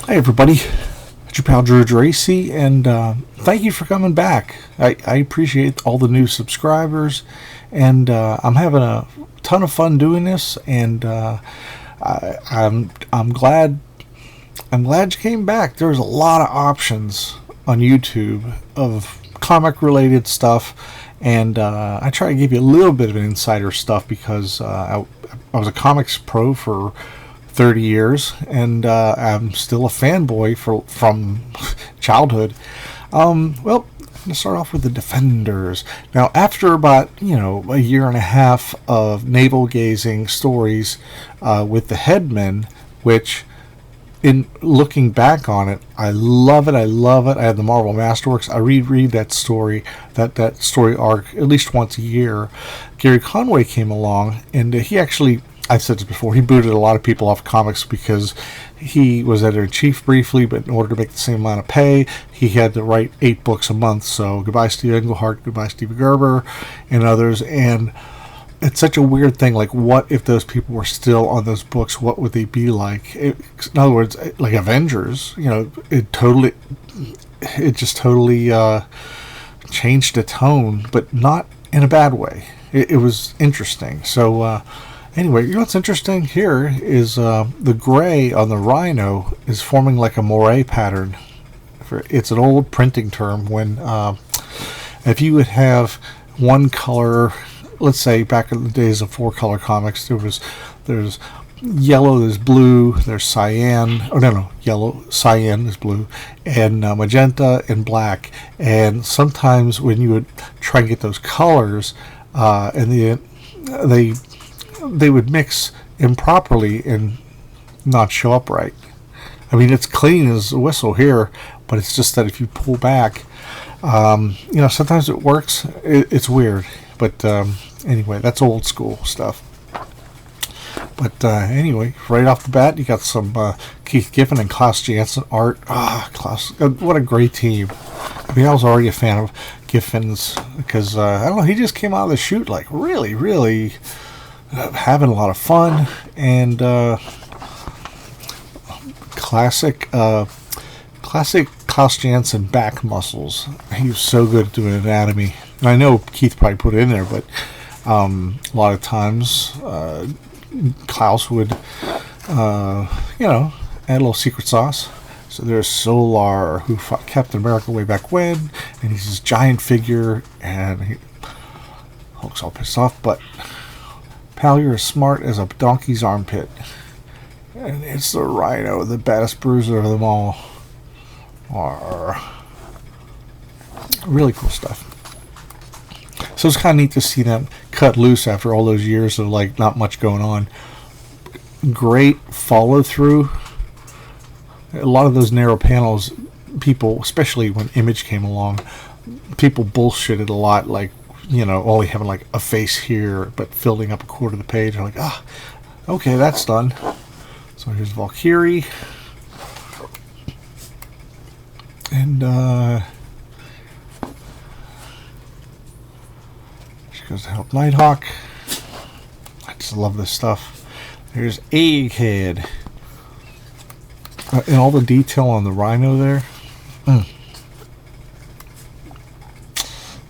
Hey everybody, it's your pal Drew Dracy, and thank you for coming back. I appreciate all the new subscribers, and I'm having a ton of fun doing this, and I'm glad you came back. There's a lot of options on YouTube of comic related stuff, and I try to give you a little bit of an insider stuff because I was a comics pro for 30 years, and I'm still a fanboy from childhood. Well, I'm going to start off with the Defenders. Now, after about, a year and a half of navel-gazing stories with the Headmen, which, in looking back on it, I love it. I have the Marvel Masterworks. I reread that story, that story arc at least once a year. Gary Conway came along, and he actually, I said this before, he booted a lot of people off comics because he was editor-in-chief briefly, but in order to make the same amount of pay, he had to write 8 books a month. So goodbye Steve Englehart, goodbye Steve Gerber, and others. And it's such a weird thing. Like, what if those people were still on those books? What would they be like? In other words, like Avengers, it just totally changed the tone, but not in a bad way. It was interesting. So, anyway, what's interesting here is the gray on the Rhino is forming like a moire pattern. It's an old printing term when if you would have one color, let's say back in the days of 4-color comics, there's yellow, there's blue, there's cyan. Oh no, yellow, cyan is blue, and magenta and black. And sometimes when you would try and get those colors, and they would mix improperly and not show up right. I mean, it's clean as a whistle here, but it's just that if you pull back, sometimes it works. It's weird, but anyway, that's old school stuff. But anyway, right off the bat, you got some Keith Giffen and Klaus Janson art. Klaus, what a great team. I mean, I was already a fan of Giffen's because, I don't know, he just came out of the chute like really, really having a lot of fun, and classic Klaus Janson back muscles. He was so good at doing anatomy. And I know Keith probably put it in there, but a lot of times Klaus would, add a little secret sauce. So there's Solar, who fought Captain America way back when, and he's this giant figure, and Hulk's all pissed off, but pal, you're as smart as a donkey's armpit. And it's the Rhino, the baddest bruiser of them all. Arr. Really cool stuff. So it's kind of neat to see them cut loose after all those years of like not much going on. Great follow through. A lot of those narrow panels, people, especially when Image came along, people bullshitted a lot, like, only having like a face here, but filling up a quarter of the page. I'm like, okay, that's done. So here's Valkyrie. And she goes to help Nighthawk. I just love this stuff. There's Egghead. And all the detail on the Rhino there. A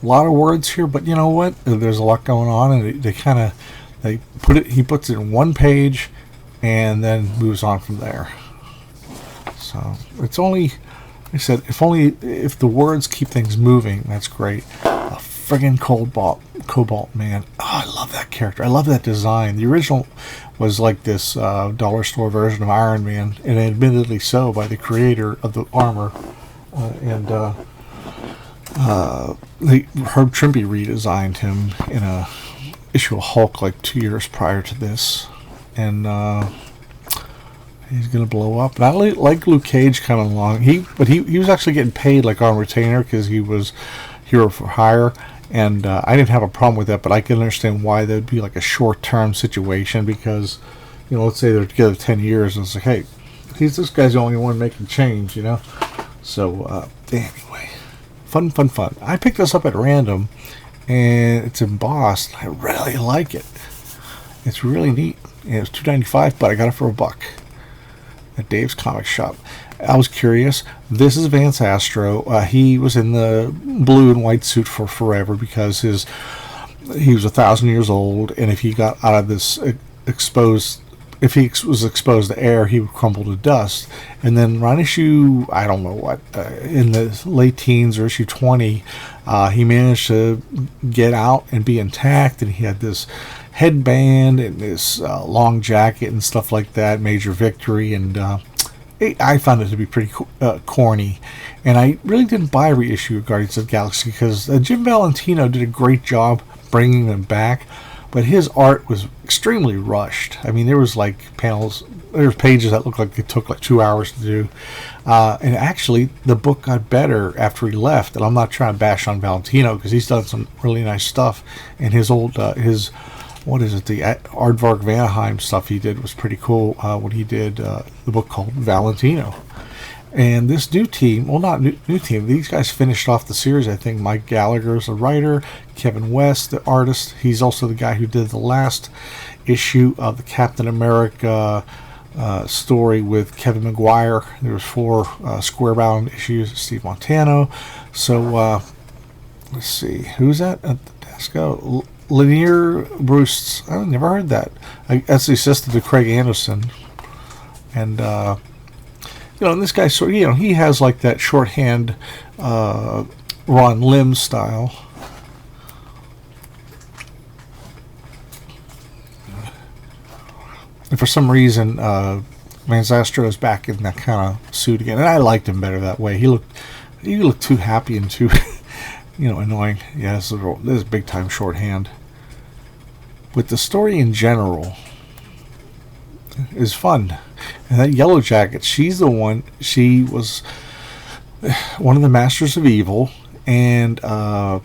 lot of words here, but you know what? There's a lot going on, and he puts it in one page and then moves on from there. So it's only, like I said, if the words keep things moving, that's great. A friggin' Cobalt, man. I love that character. I love that design. The original was like this dollar store version of Iron Man, and admittedly so by the creator of the armor. Herb Trimpe redesigned him in a issue of Hulk like 2 years prior to this, and he's gonna blow up. And I like Luke Cage coming along. He was actually getting paid like on retainer because he was hero for hire, and I didn't have a problem with that. But I can understand why that would be like a short-term situation because, let's say they're together 10 years, and it's like, hey, this guy's the only one making change, So anyway. Fun. I picked this up at random, and it's embossed. I really like it. It's really neat. It was $2.95, but I got it for $1. at Dave's Comic Shop. I was curious. This is Vance Astro. He was in the blue and white suit for forever because he was 1,000 years old, and if he got out of this exposed, if he was exposed to air, he would crumble to dust. And then around issue, I don't know what, in the late teens or issue 20, he managed to get out and be intact, and he had this headband and this long jacket and stuff like that, Major Victory, and I found it to be pretty corny. And I really didn't buy a reissue of Guardians of the Galaxy because Jim Valentino did a great job bringing them back, but his art was extremely rushed. I mean, there was like pages that looked like it took like 2 hours to do. And actually, the book got better after he left. And I'm not trying to bash on Valentino because he's done some really nice stuff. And his old, the Aardvark Vanaheim stuff he did was pretty cool when he did the book called Valentino. And this new team, well, not new team, these guys finished off the series, I think. Mike Gallagher is the writer, Kevin West, the artist. He's also the guy who did the last issue of the Captain America story with Kevin Maguire. There was 4 square-bound issues, Steve Montano. So, let's see, who's that at the desk? Lanier Bruce. I've never heard that. That's the assistant to Craig Anderson. And, and this guy, he has like that shorthand Ron Lim style. And for some reason, Vance Astro is back in that kind of suit again, and I liked him better that way. He looked too happy and too, annoying. Yeah, this is big time shorthand. But the story in general is fun. And that Yellow Jacket, she was one of the Masters of Evil, and I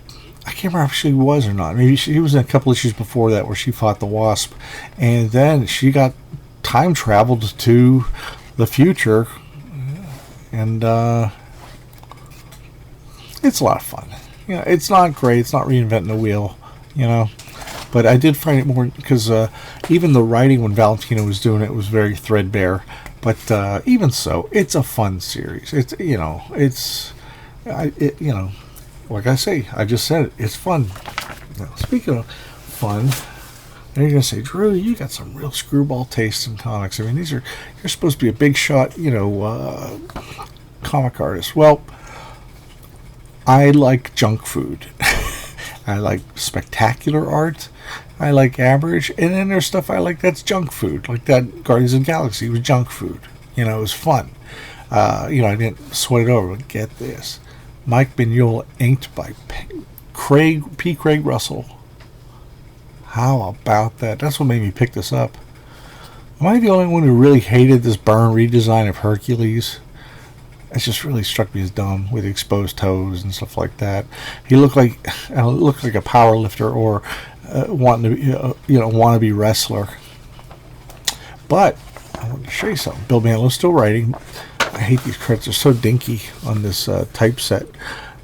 can't remember if she was or not. Maybe she was in a couple issues before that where she fought the Wasp, and then she got time traveled to the future, and it's a lot of fun. It's not great. It's not reinventing the wheel, But I did find it more because even the writing when Valentino was doing it was very threadbare. But even so, it's a fun series. Like I say, I just said it. It's fun. Speaking of fun, and you're gonna say, Drew, you got some real screwball taste in comics. I mean, you're supposed to be a big shot, comic artist. Well, I like junk food. I like spectacular art. I like average. And then there's stuff I like that's junk food. Like that Guardians of the Galaxy was junk food. It was fun. I didn't sweat it over. But get this. Mike Mignola inked by P. Craig Russell. How about that? That's what made me pick this up. Am I the only one who really hated this Byrne redesign of Hercules? It just really struck me as dumb with exposed toes and stuff like that. He looked like a power lifter or wanting to wannabe wrestler. But I want to show you something. Bill Mantlow's still writing. I hate these credits; they're so dinky on this typeset.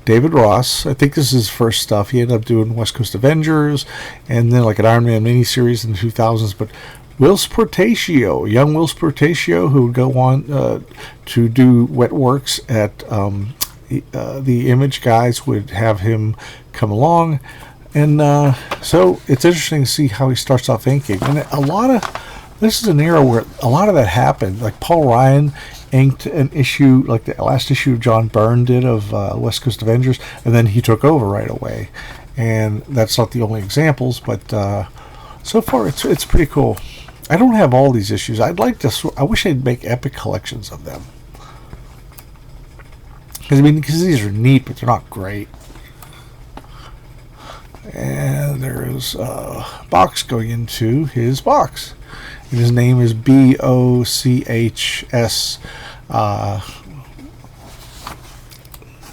David Ross, I think this is his first stuff. He ended up doing West Coast Avengers and then like an Iron Man miniseries in the 2000s. But Whilce Portacio, young Whilce Portacio, who would go on to do wet works at the Image guys, would have him come along. And so it's interesting to see how he starts off inking. And this is an era where a lot of that happened. Like Paul Ryan inked an issue, like the last issue of John Byrne did of West Coast Avengers, and then he took over right away. And that's not the only examples, but so far it's pretty cool. I don't have all these issues. I wish they'd make epic collections of them. Because these are neat, but they're not great. And there is a box going into his box. And his name is BOCHS.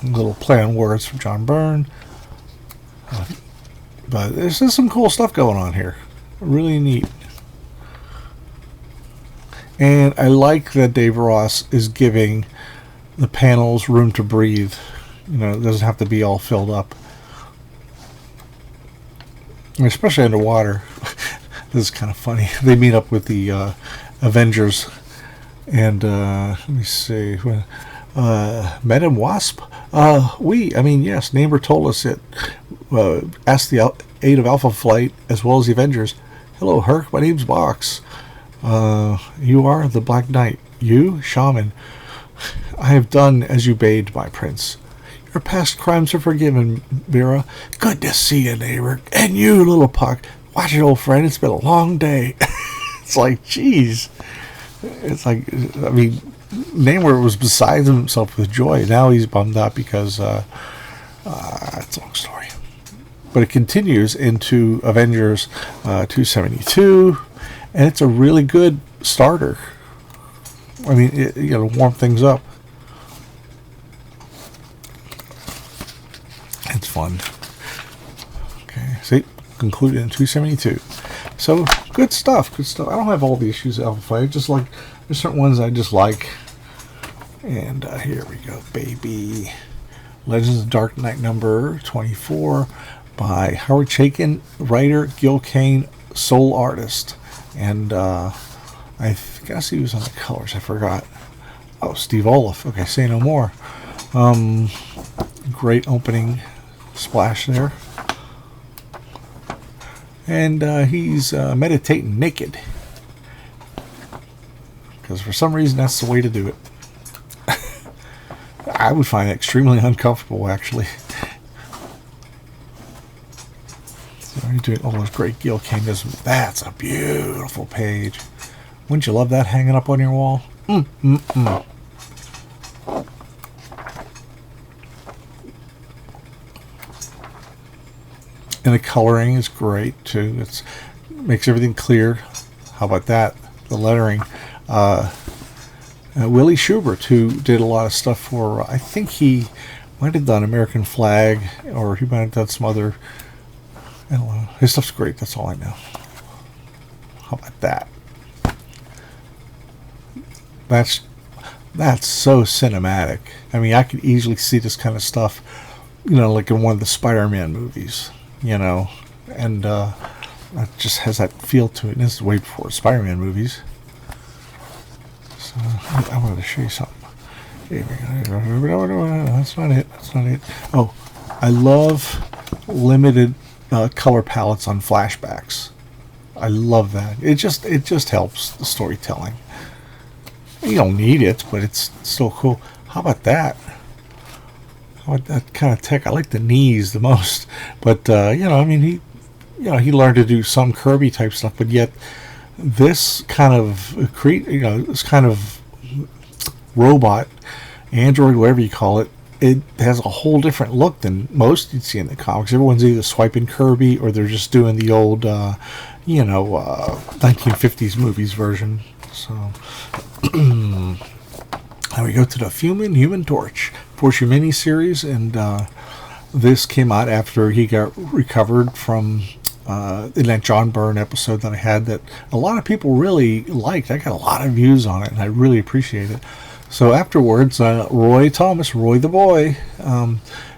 Little play on words from John Byrne. But there's just some cool stuff going on here. Really neat. And I like that Dave Ross is giving the panels room to breathe. It doesn't have to be all filled up. Especially underwater. This is kind of funny. They meet up with the Avengers And let me see. Madam Wasp? Yes, Namor told us it. Asked the aid of Alpha Flight as well as the Avengers. Hello, Herc. My name's Box. You are the Black Knight. You, Shaman. I have done as you bade, my prince. Your past crimes are forgiven, Vera. Good to see you, neighbor. And you, little Puck. Watch it, old friend. It's been a long day. It's like, jeez. It's like, I mean, Namor was beside himself with joy. Now he's bummed out because it's a long story. But it continues into Avengers 272, and it's a really good starter. I mean, you got to warm things up. It's fun. Okay, see, concluded in 272. So, good stuff, good stuff. I don't have all the issues of Alpha Flight. Just like, there's certain ones I just like. And here we go, baby. Legends of Dark Knight number 24 by Howard Chaykin, writer, Gil Kane, sole artist. And I guess he was on the colors, I forgot. Oh, Steve Oliff. Okay, say no more. Great opening splash there. And he's meditating naked. Because for some reason that's the way to do it. I would find it extremely uncomfortable, actually. So he's doing all those great Gil Kane does. That's a beautiful page. Wouldn't you love that hanging up on your wall? And the coloring is great too. It makes everything clear. How about that? The lettering. Willie Schubert, who did a lot of stuff for, I think he might have done American Flag, or he might have done some other, I don't know. His stuff's great, that's all I know. How about that? That's so cinematic. I mean, I could easily see this kind of stuff, like in one of the Spider-Man movies, and it just has that feel to it. And this is way before Spider-Man movies. So I wanted to show you something. That's not it. That's not it. Oh, I love limited color palettes on flashbacks. I love that. It just helps the storytelling. You don't need it, but it's still cool. How about that? How about that kind of tech? I like the knees the most, but he learned to do some Kirby type stuff, but yet this kind of this kind of robot, android, whatever you call it, it has a whole different look than most you'd see in the comics. Everyone's either swiping Kirby or they're just doing the old 1950s movies version. So now we go to the Human Torch Fortune miniseries, and this came out after he got recovered from in that John Byrne episode that I had that a lot of people really liked. I got a lot of views on it, and I really appreciate it. So afterwards, Roy Thomas, Roy the Boy,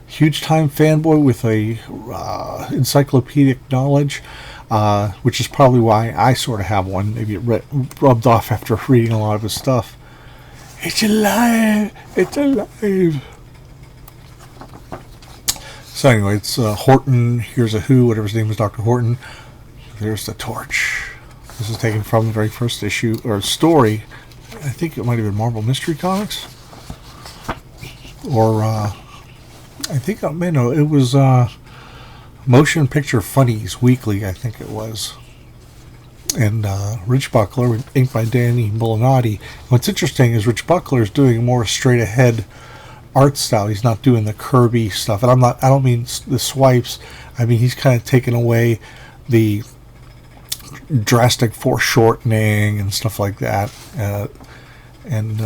huge time fanboy with a encyclopedic knowledge, which is probably why I sort of have one. Maybe it rubbed off after reading a lot of his stuff. It's alive! It's alive! So anyway, it's Horton. Here's a Who, whatever his name is, Dr. Horton. There's the Torch. This is taken from the very first issue, or story. I think it might have been Marvel Mystery Comics. Or, I think, it was Motion Picture Funnies Weekly, I think it was. And Rich Buckler, inked by Danny Molinati. What's interesting is Rich Buckler is doing more straight ahead art style. He's not doing the Kirby stuff, and I don't mean the swipes. I mean, he's kind of taken away the drastic foreshortening and stuff like that. And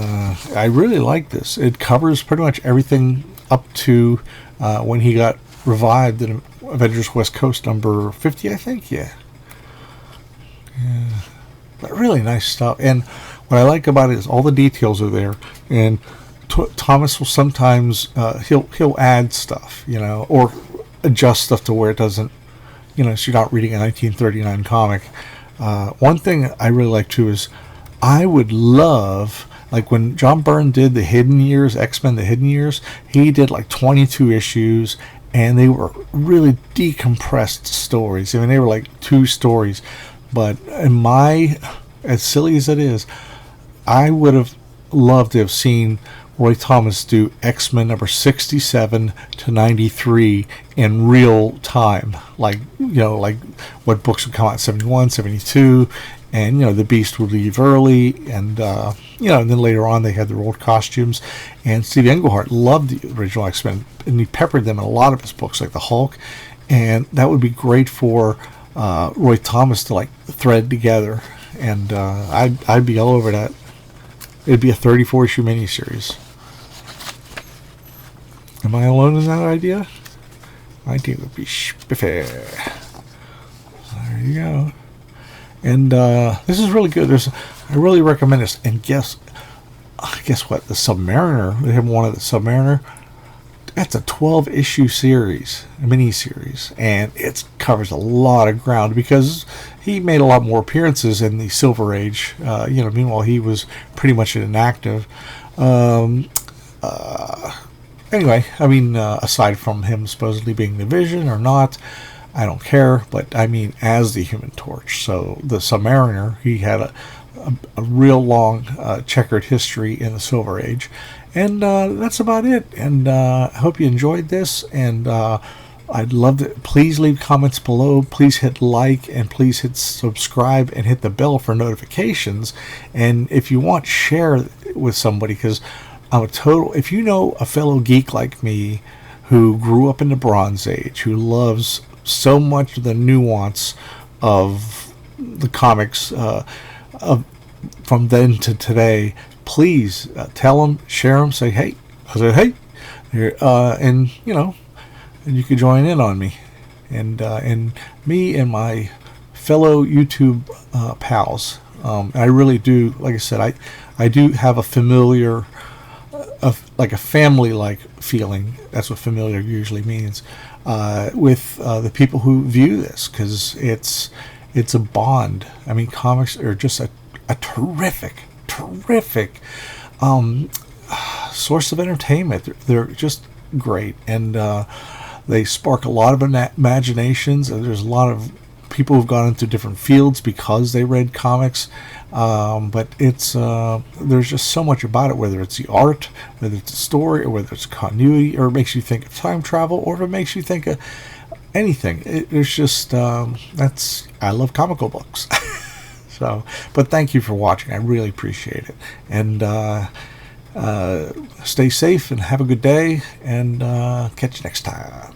I really like this. It covers pretty much everything up to when he got revived in Avengers West Coast number 50, I think. Yeah. But really nice stuff. And what I like about it is all the details are there, and Thomas will sometimes he'll add stuff, or adjust stuff to where it doesn't, so you're not reading a 1939 comic. One thing I really like too is I would love Like when John Byrne did the Hidden Years, X-Men the Hidden Years, he did like 22 issues, and they were really decompressed stories. I mean, they were like 2 stories. But in my, as silly as it is, I would have loved to have seen Roy Thomas do X-Men number 67 to 93 in real time. Like, like what books would come out in 71, 72, and, the Beast would leave early, and, and then later on they had their old costumes. And Steve Englehart loved the original X-Men, and he peppered them in a lot of his books, like the Hulk, and that would be great for Roy Thomas to, like, thread together, and I'd be all over that. It'd be a 34-issue miniseries. Am I alone in that idea? My idea would be spiffy. There you go. And this is really good. I really recommend this. And guess what? The Submariner. They have one of the Submariner. That's a 12-issue series, a mini-series, and it covers a lot of ground because he made a lot more appearances in the Silver Age. Meanwhile he was pretty much inactive. Anyway, I mean, aside from him supposedly being the Vision or not, I don't care. But I mean, as the Human Torch. So the Submariner, he had a real long checkered history in the Silver Age. And that's about it. And I hope you enjoyed this. And I'd love to. Please leave comments below. Please hit like. And please hit subscribe. And hit the bell for notifications. And if you want, share with somebody. Because I'm if you know a fellow geek like me who grew up in the Bronze Age, who loves so much the nuance of the comics from then to today, please tell them, share them, say hey. I said hey, and you can join in on me, and me and my fellow YouTube pals. I really do. Like I said, I do have a familiar, like a family-like feeling. That's what familiar usually means. With the people who view this, because it's a bond. I mean, comics are just a terrific source of entertainment. They're just great, and they spark a lot of imaginations. And there's a lot of people who've gone into different fields because they read comics. But it's there's just so much about it, whether it's the art, whether it's the story, or whether it's continuity, or it makes you think of time travel, or if it makes you think of anything. There's just I love comical books. So, but thank you for watching. I really appreciate it. And stay safe and have a good day, and catch you next time.